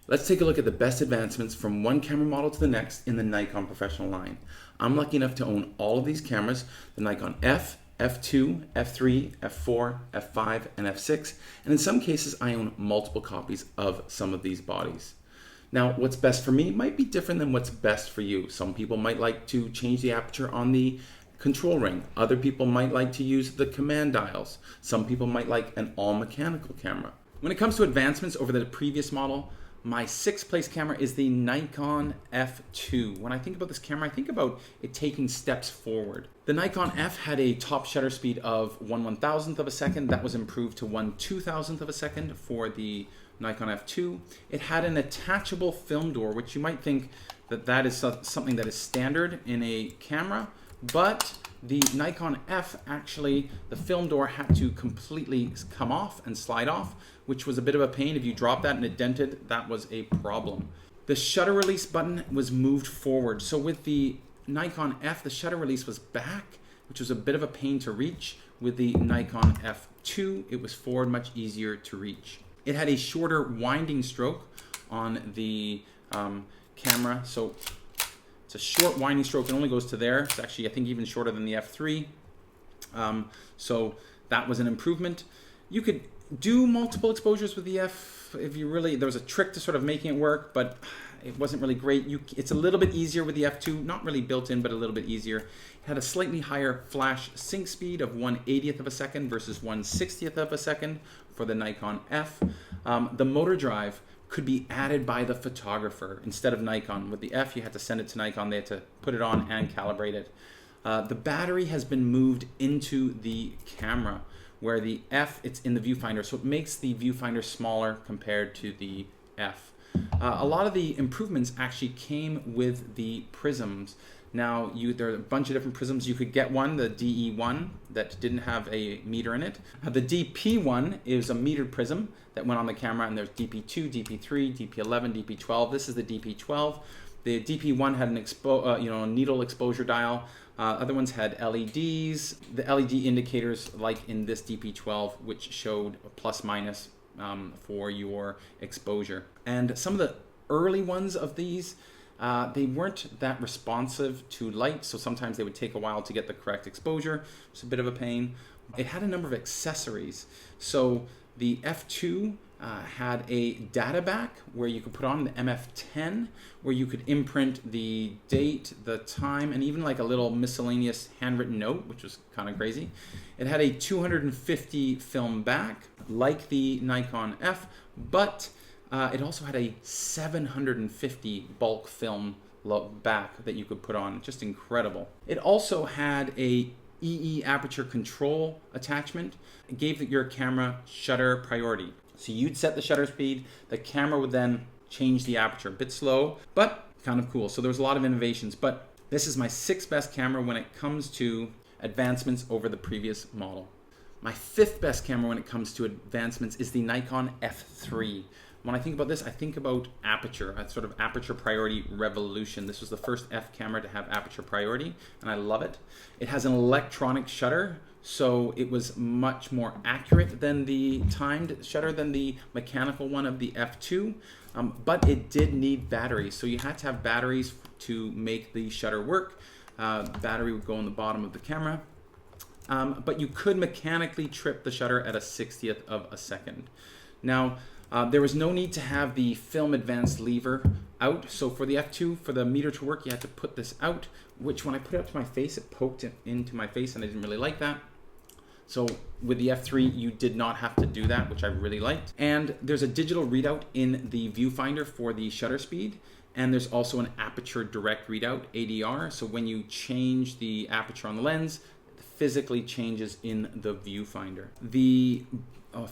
Let's take a look at the best advancements from one camera model to the next in the Nikon professional line. I'm lucky enough to own all of these cameras, the Nikon F, F2, F3, F4, F5, and F6, and in some cases I own multiple copies of some of these bodies. Now, what's best for me might be different than what's best for you. Some people might like to change the aperture on the control ring. Other people might like to use the command dials. Some people might like an all-mechanical camera. When it comes to advancements over the previous model, my sixth place camera is the Nikon F2. When I think about this camera, I think about it taking steps forward. The Nikon F had a top shutter speed of 1/1000th of a second. That was improved to 1/2000th of a second for the Nikon F2. It had an attachable film door, which you might think that is something that is standard in a camera, but the Nikon F, actually, the film door had to completely come off and slide off, which was a bit of a pain. If you dropped that and it dented, that was a problem. The shutter release button was moved forward. So with the Nikon F, the shutter release was back, which was a bit of a pain to reach. With the Nikon F2, it was forward, much easier to reach. It had a shorter winding stroke on the camera. So it's a short winding stroke. It only goes to there. It's actually, I think, even shorter than the F3. So that was an improvement. You could do multiple exposures with the F if you really, there was a trick to sort of making it work, but it wasn't really great. It's a little bit easier with the F2, not really built in, but a little bit easier. It had a slightly higher flash sync speed of 1/80th of a second versus 1/60th of a second for the Nikon F. The motor drive could be added by the photographer instead of Nikon. With the F, you had to send it to Nikon. They had to put it on and calibrate it. The battery has been moved into the camera, where the F, it's in the viewfinder, so it makes the viewfinder smaller compared to the F. A lot of the improvements actually came with the prisms. Now, there are a bunch of different prisms. You could get one, the DE1, that didn't have a meter in it. The DP1 is a metered prism that went on the camera, and there's DP2, DP3, DP11, DP12. This is the DP12. The DP1 had an needle exposure dial. Other ones had LEDs. The LED indicators, like in this DP12, which showed a plus minus for your exposure. And some of the early ones of these, they weren't that responsive to light, so sometimes they would take a while to get the correct exposure. It's a bit of a pain. It had a number of accessories. So the F2 had a data back where you could put on the MF10, where you could imprint the date, the time, and even like a little miscellaneous handwritten note, which was kind of crazy. It had a 250 film back, like the Nikon F, but it also had a 750 bulk film back that you could put on. Just incredible. It also had a EE aperture control attachment. It gave your camera shutter priority. So you'd set the shutter speed, the camera would then change the aperture. A bit slow, but kind of cool. So there was a lot of innovations, but this is my sixth best camera when it comes to advancements over the previous model. My fifth best camera when it comes to advancements is the Nikon F3. When I think about this, I think about aperture, a sort of aperture priority revolution. This was the first F camera to have aperture priority, and I love it. It has an electronic shutter, so it was much more accurate than the timed shutter than the mechanical one of the F2, but it did need batteries. So you had to have batteries to make the shutter work. Battery would go on the bottom of the camera, but you could mechanically trip the shutter at a 60th of a second. Now, there was no need to have the film advance lever out. So for the F2, for the meter to work, you had to put this out, which when I put it up to my face, it poked it into my face, and I didn't really like that. So with the F3, you did not have to do that, which I really liked. And there's a digital readout in the viewfinder for the shutter speed. And there's also an aperture direct readout, ADR. So when you change the aperture on the lens, it physically changes in the viewfinder. The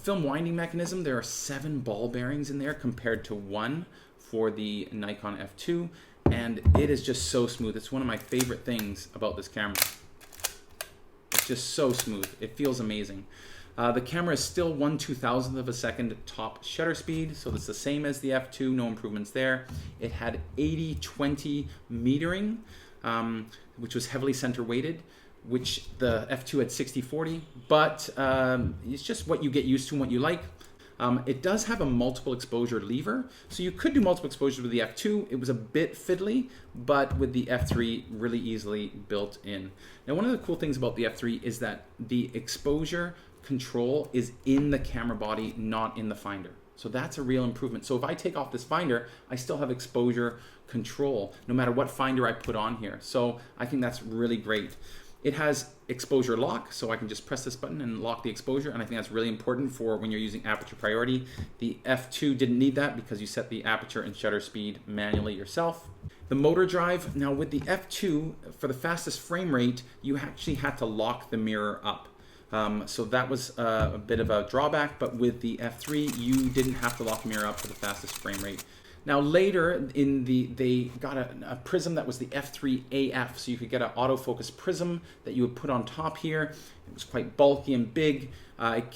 film winding mechanism, there are 7 ball bearings in there compared to 1 for the Nikon F2, and it is just so smooth. It's one of my favorite things about this camera. It's just so smooth. It feels amazing. The camera is still 1/2000th of a second top shutter speed, so it's the same as the F2, no improvements there. It had 80/20 metering, which was heavily center weighted, which the F2 had 60/40, but it's just what you get used to and what you like. It does have a multiple exposure lever, so you could do multiple exposures with the F2. It was a bit fiddly, but with the F3, really easily built in. Now, one of the cool things about the F3 is that the exposure control is in the camera body, not in the finder. So that's a real improvement. So if I take off this finder, I still have exposure control, no matter what finder I put on here. So I think that's really great. It has exposure lock, so I can just press this button and lock the exposure, and I think that's really important for when you're using aperture priority. The F2 didn't need that because you set the aperture and shutter speed manually yourself. The motor drive, now with the F2, for the fastest frame rate, you actually had to lock the mirror up. So that was a bit of a drawback, but with the F3, you didn't have to lock the mirror up for the fastest frame rate. Now later, they got a prism that was the F3AF, so you could get an autofocus prism that you would put on top here. It was quite bulky and big.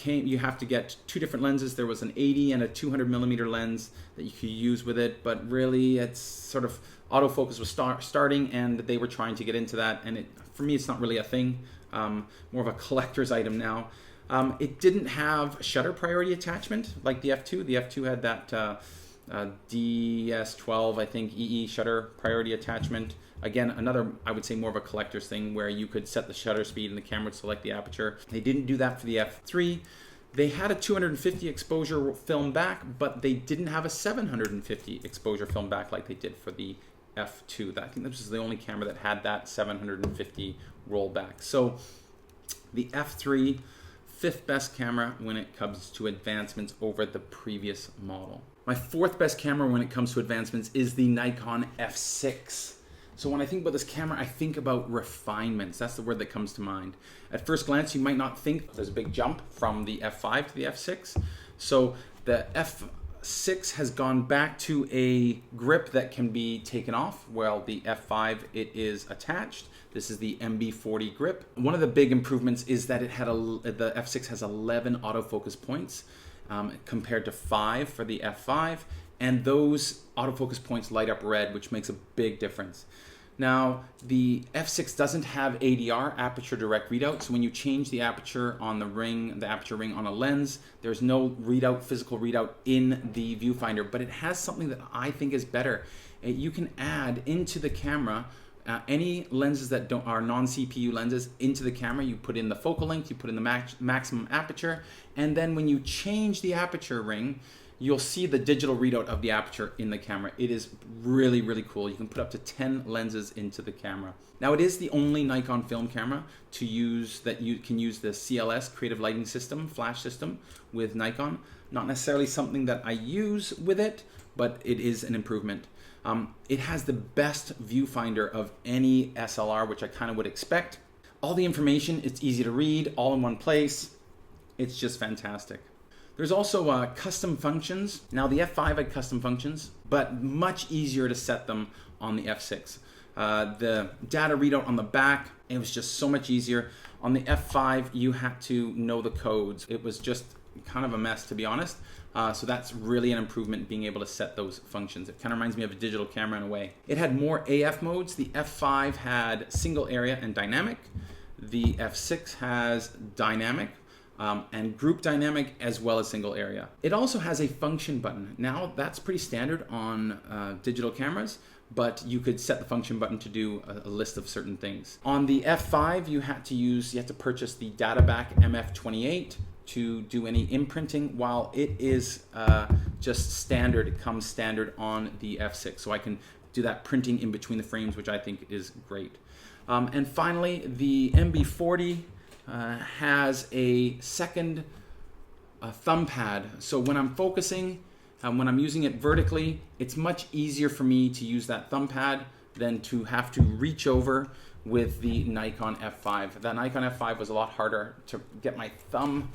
You have to get two different lenses. There was an 80 and a 200 millimeter lens that you could use with it, but really it's sort of autofocus was starting, and they were trying to get into that, and for me it's not really a thing. More of a collector's item now. It didn't have shutter priority attachment like the F2. The F2 had that DS12, I think, EE shutter priority attachment. Again, another, I would say, more of a collector's thing where you could set the shutter speed and the camera would select the aperture. They didn't do that for the F3. They had a 250 exposure film back, but they didn't have a 750 exposure film back like they did for the F2. I think this was the only camera that had that 750 rollback. So the F3, fifth best camera when it comes to advancements over the previous model. My fourth best camera when it comes to advancements is the Nikon F6. So when I think about this camera, I think about refinements. That's the word that comes to mind. At first glance, you might not think there's a big jump from the F5 to the F6. So the F6 has gone back to a grip that can be taken off, while the F5, it is attached. This is the MB40 grip. One of the big improvements is that it had the F6 has 11 autofocus points compared to 5 for the F5, and those autofocus points light up red, which makes a big difference. Now, the F6 doesn't have ADR, aperture direct readout, so when you change the aperture on the aperture ring on a lens, there's no readout, physical readout in the viewfinder, but it has something that I think is better. You can add into the camera any lenses that are non-CPU lenses into the camera. You put in the focal length, you put in the maximum aperture, and then when you change the aperture ring, you'll see the digital readout of the aperture in the camera. It is really, really cool. You can put up to 10 lenses into the camera. Now, it is the only Nikon film camera to use that you can use the CLS, Creative Lighting System, flash system with Nikon. Not necessarily something that I use with it, but it is an improvement. It has the best viewfinder of any SLR, which I kind of would expect. All the information, it's easy to read, all in one place. It's just fantastic. There's also custom functions. Now the F5 had custom functions, but much easier to set them on the F6. The data readout on the back, it was just so much easier. On the F5, you had to know the codes. It was just kind of a mess, to be honest. So that's really an improvement, being able to set those functions. It kind of reminds me of a digital camera in a way. It had more AF modes. The F5 had single area and dynamic. The F6 has dynamic and group dynamic, as well as single area. It also has a function button. Now that's pretty standard on digital cameras, but you could set the function button to do a list of certain things. On the F5, you had to purchase the Databack MF28 to do any imprinting, while it is just standard. It comes standard on the F6, so I can do that printing in between the frames, which I think is great. And finally, the MB40 has a second thumb pad. So when I'm focusing, when I'm using it vertically, it's much easier for me to use that thumb pad than to have to reach over with the Nikon F5. That Nikon F5 was a lot harder to get my thumb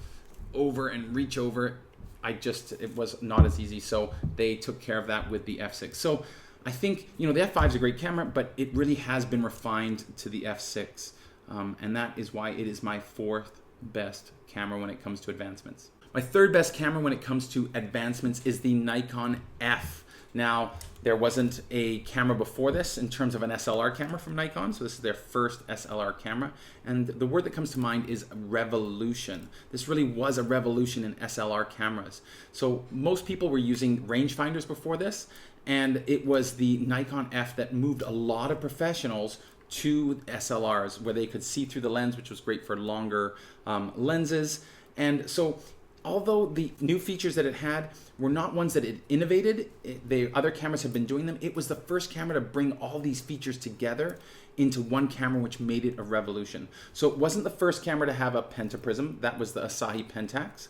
over and reach over. It was not as easy, so they took care of that with the F6. So I think, the F5 is a great camera, but it really has been refined to the F6. And that is why it is my fourth best camera when it comes to advancements. My third best camera when it comes to advancements is the Nikon F. Now, there wasn't a camera before this in terms of an SLR camera from Nikon, so this is their first SLR camera. And the word that comes to mind is revolution. This really was a revolution in SLR cameras. So most people were using rangefinders before this, and it was the Nikon F that moved a lot of professionals to SLRs where they could see through the lens, which was great for longer lenses. And so although the new features that it had were not ones that it innovated, the other cameras have been doing them, it was the first camera to bring all these features together into one camera, which made it a revolution. So it wasn't the first camera to have a pentaprism. That was the Asahi Pentax.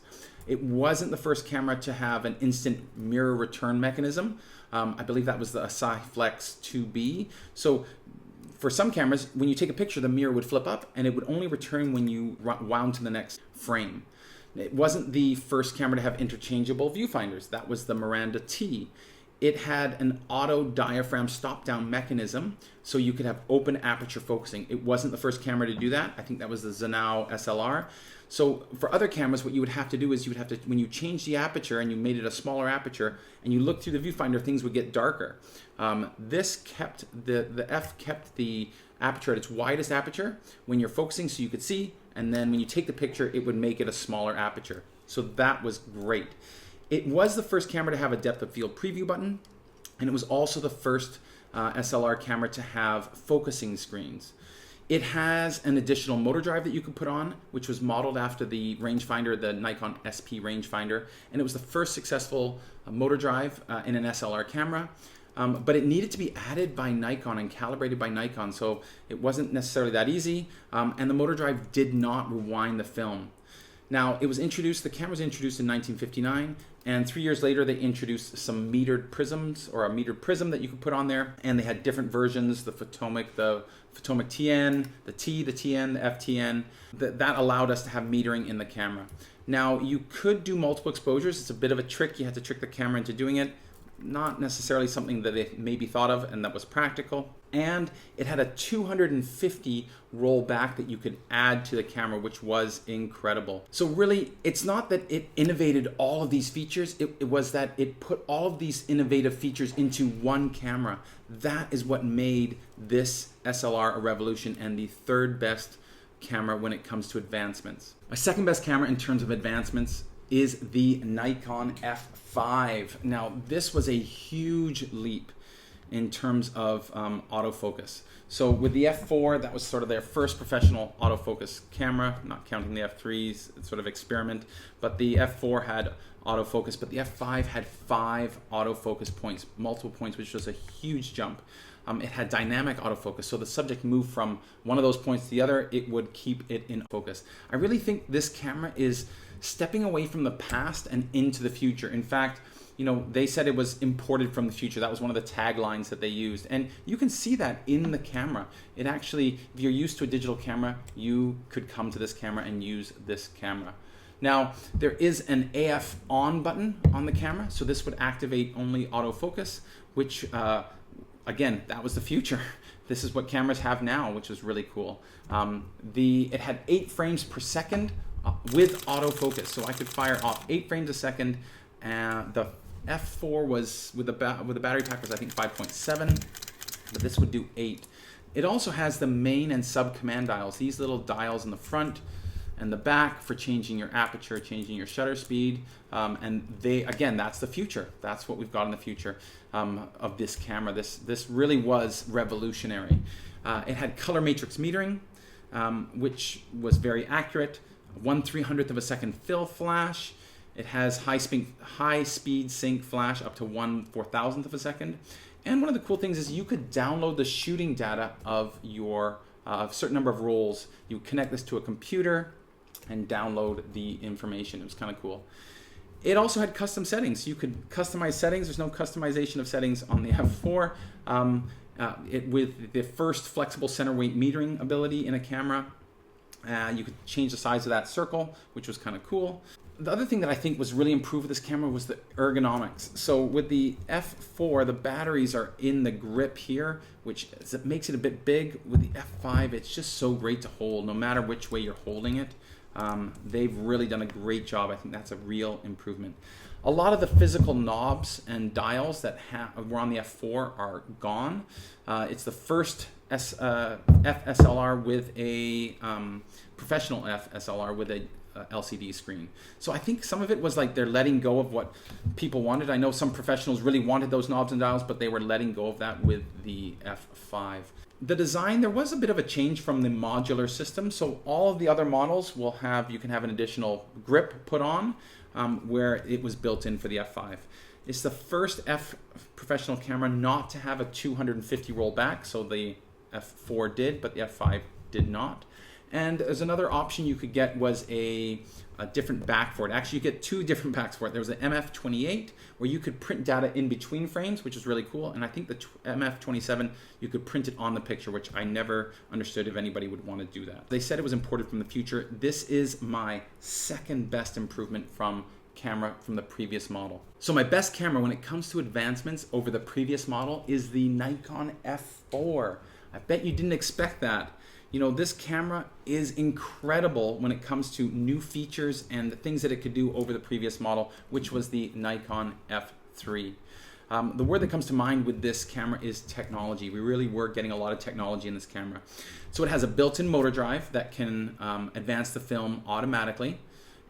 It wasn't the first camera to have an instant mirror return mechanism. I believe that was the Asahi Flex 2B. So for some cameras, when you take a picture, the mirror would flip up and it would only return when you wound to the next frame. It wasn't the first camera to have interchangeable viewfinders. That was the Miranda T. It had an auto diaphragm stop-down mechanism, so you could have open aperture focusing. It wasn't the first camera to do that. I think that was the Zanao SLR. So for other cameras, what you would have to do is you would have to, when you change the aperture and you made it a smaller aperture and you look through the viewfinder, things would get darker. This kept, the F kept the aperture at its widest aperture when you're focusing so you could see, and then when you take the picture, it would make it a smaller aperture. So that was great. It was the first camera to have a depth of field preview button, and it was also the first SLR camera to have focusing screens. It has an additional motor drive that you could put on, which was modeled after the rangefinder, the Nikon SP rangefinder, and it was the first successful motor drive in an SLR camera. But it needed to be added by Nikon and calibrated by Nikon, so it wasn't necessarily that easy, and the motor drive did not rewind the film. Now, it was introduced, the camera was introduced in 1959, and 3 years later they introduced some metered prisms, or a metered prism that you could put on there, and they had different versions, the Photomic TN, the T, the TN, the FTN. That allowed us to have metering in the camera. Now, you could do multiple exposures. It's a bit of a trick. You had to trick the camera into doing it. Not necessarily something that they maybe thought of and that was practical. And it had a 250 roll back that you could add to the camera, which was incredible. So really, it's not that it innovated all of these features, it was that it put all of these innovative features into one camera. That is what made this SLR a revolution and the third best camera when it comes to advancements. My second best camera in terms of advancements is the Nikon F5. Now, this was a huge leap in terms of autofocus. So with the F4, that was sort of their first professional autofocus camera, not counting the F3's sort of experiment, but the F4 had autofocus, but the F5 had 5 autofocus points, multiple points, which was a huge jump. It had dynamic autofocus, so the subject moved from one of those points to the other, it would keep it in focus. I really think this camera is stepping away from the past and into the future. In fact, you know, they said it was imported from the future. That was one of the taglines that they used. And you can see that in the camera. It actually, if you're used to a digital camera, you could come to this camera and use this camera. Now, there is an AF on button on the camera, so this would activate only autofocus, which, again, that was the future. This is what cameras have now, which is really cool. It had 8 frames per second with autofocus, so I could fire off 8 frames a second. The F4 was, with the battery pack, was I think 5.7, but this would do 8. It also has the main and sub command dials, these little dials in the front and the back for changing your aperture, changing your shutter speed, and again, that's the future. That's what we've got in the future of this camera. This really was revolutionary. It had color matrix metering, which was very accurate, 1/300th of a second fill flash. It has high speed sync flash up to 1/4000th of a second. And one of the cool things is you could download the shooting data of your a certain number of rolls. You connect this to a computer and download the information. It was kind of cool. It also had custom settings. You could customize settings. There's no customization of settings on the F4. With the first flexible center weight metering ability in a camera, you could change the size of that circle, which was kind of cool. The other thing that I think was really improved with this camera was the ergonomics. So with the F4, the batteries are in the grip here, which makes it a bit big. With the F5, it's just so great to hold, no matter which way you're holding it. They've really done a great job. I think that's a real improvement. A lot of the physical knobs and dials that were on the F4 are gone. It's the first F SLR with a professional F SLR with a LCD screen. So I think some of it was like they're letting go of what people wanted. I know some professionals really wanted those knobs and dials, but they were letting go of that with the F5. The design, there was a bit of a change from the modular system. So all of the other models will have, you can have an additional grip put on where it was built in for the F5. It's the first F professional camera not to have a 250 roll back. So the F4 did, but the F5 did not. And as another option you could get was a different back for it. Actually, you get two different backs for it. There was an MF28 where you could print data in between frames, which is really cool. And I think the MF27, you could print it on the picture, which I never understood if anybody would want to do that. They said it was imported from the future. This is my second best improvement from the previous model. So my best camera when it comes to advancements over the previous model is the Nikon F4. I bet you didn't expect that. You know, this camera is incredible when it comes to new features and things that it could do over the previous model, which was the Nikon F3. The word that comes to mind with this camera is technology. We really were getting a lot of technology in this camera. So it has a built-in motor drive that can advance the film automatically,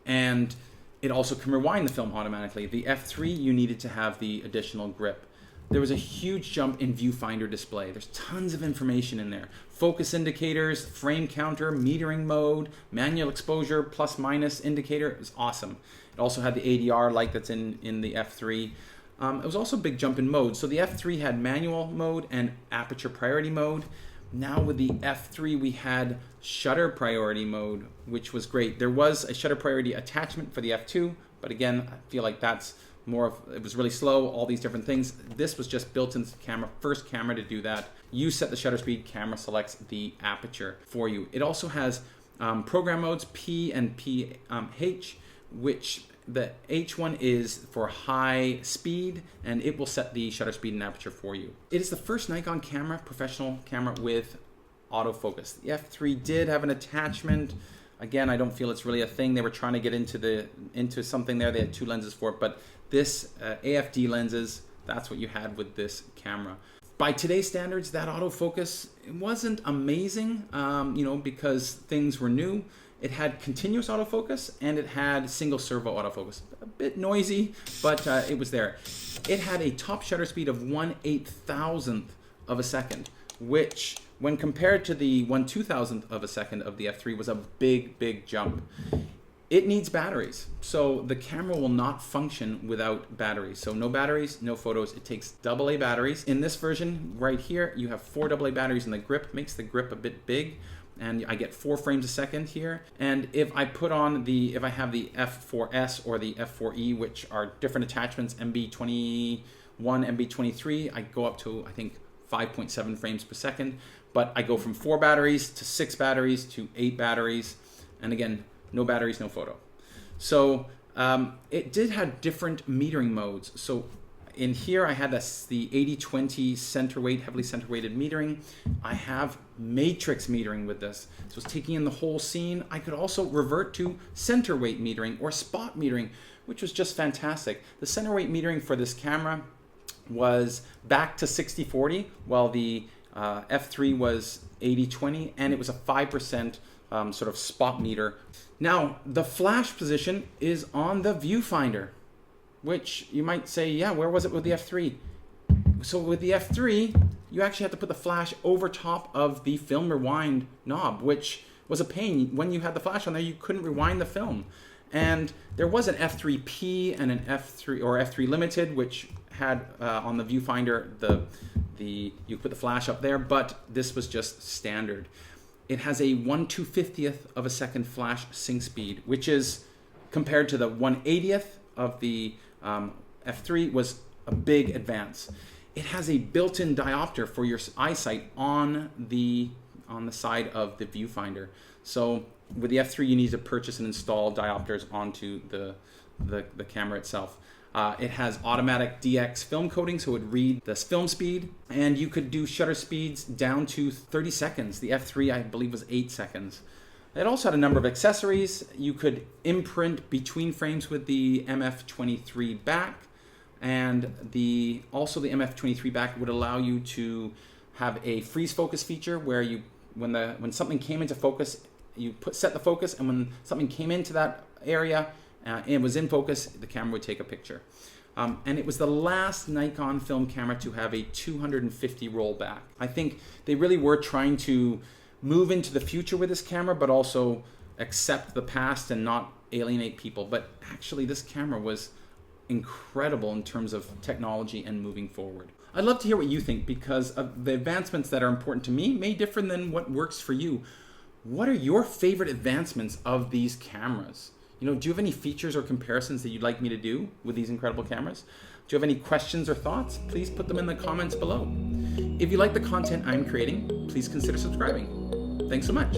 and it also can rewind the film automatically. The F3, you needed to have the additional grip. There was a huge jump in viewfinder display. There's tons of information in there. Focus indicators, frame counter, metering mode, manual exposure, plus minus indicator. It was awesome. It also had the ADR light that's in the F3. It was also a big jump in mode. So the F3 had manual mode and aperture priority mode. Now with the F3 we had shutter priority mode, which was great. There was a shutter priority attachment for the F2, but again, I feel like that's more of, it was really slow, all these different things. This was just built into the camera, first camera to do that. You set the shutter speed, camera selects the aperture for you. It also has program modes, P and PH, which the H1 is for high speed, and it will set the shutter speed and aperture for you. It is the first Nikon camera, professional camera with autofocus. The F3 did have an attachment. Again, I don't feel it's really a thing. They were trying to get into something there. They had two lenses for it, but this AFD lenses, that's what you had with this camera. By today's standards, that autofocus, it wasn't amazing, you know, because things were new. It had continuous autofocus and it had single servo autofocus. A bit noisy, but it was there. It had a top shutter speed of 1/8000th of a second, which when compared to the 1/2000th of a second of the F3 was a big, big jump. It needs batteries. So the camera will not function without batteries. So no batteries, no photos. It takes AA batteries. In this version right here, you have 4 AA batteries in the grip, makes the grip a bit big. And I get 4 frames a second here. And if I put on if I have the F4S or the F4E, which are different attachments, MB21, MB23, I go up to, I think, 5.7 frames per second. But I go from 4 batteries to 6 batteries to 8 batteries. And again, no batteries, no photo. So it did have different metering modes. So in here, I had the 80/20 center weight, heavily center weighted metering. I have matrix metering with this. So it's taking in the whole scene. I could also revert to center weight metering or spot metering, which was just fantastic. The center weight metering for this camera was back to 60/40, while the F3 was 80/20, and it was a 5% sort of spot meter. Now, the flash position is on the viewfinder, which you might say, yeah, where was it with the F3? So with the F3, you actually had to put the flash over top of the film rewind knob, which was a pain. When you had the flash on there, you couldn't rewind the film. And there was an F3P and an F3 or F3 Limited, which had on the viewfinder, you put the flash up there, but this was just standard. It has a 1/250th of a second flash sync speed, which is compared to the 1/80th of the F3 was a big advance. It has a built-in diopter for your eyesight on the side of the viewfinder. So with the F3, you need to purchase and install diopters onto the camera itself. It has automatic DX film coding, so it would read the film speed, and you could do shutter speeds down to 30 seconds. The F3, I believe, was 8 seconds. It also had a number of accessories. You could imprint between frames with the MF23 back, and also the MF23 back would allow you to have a freeze focus feature where when something came into focus, you set the focus, and when something came into that area and was in focus, the camera would take a picture. And it was the last Nikon film camera to have a 250 roll back. I think they really were trying to move into the future with this camera, but also accept the past and not alienate people. But actually, this camera was incredible in terms of technology and moving forward. I'd love to hear what you think, because of the advancements that are important to me may differ than what works for you. What are your favorite advancements of these cameras? Do you have any features or comparisons that you'd like me to do with these incredible cameras? Do you have any questions or thoughts? Please put them in the comments below. If you like the content I'm creating, please consider subscribing. Thanks so much.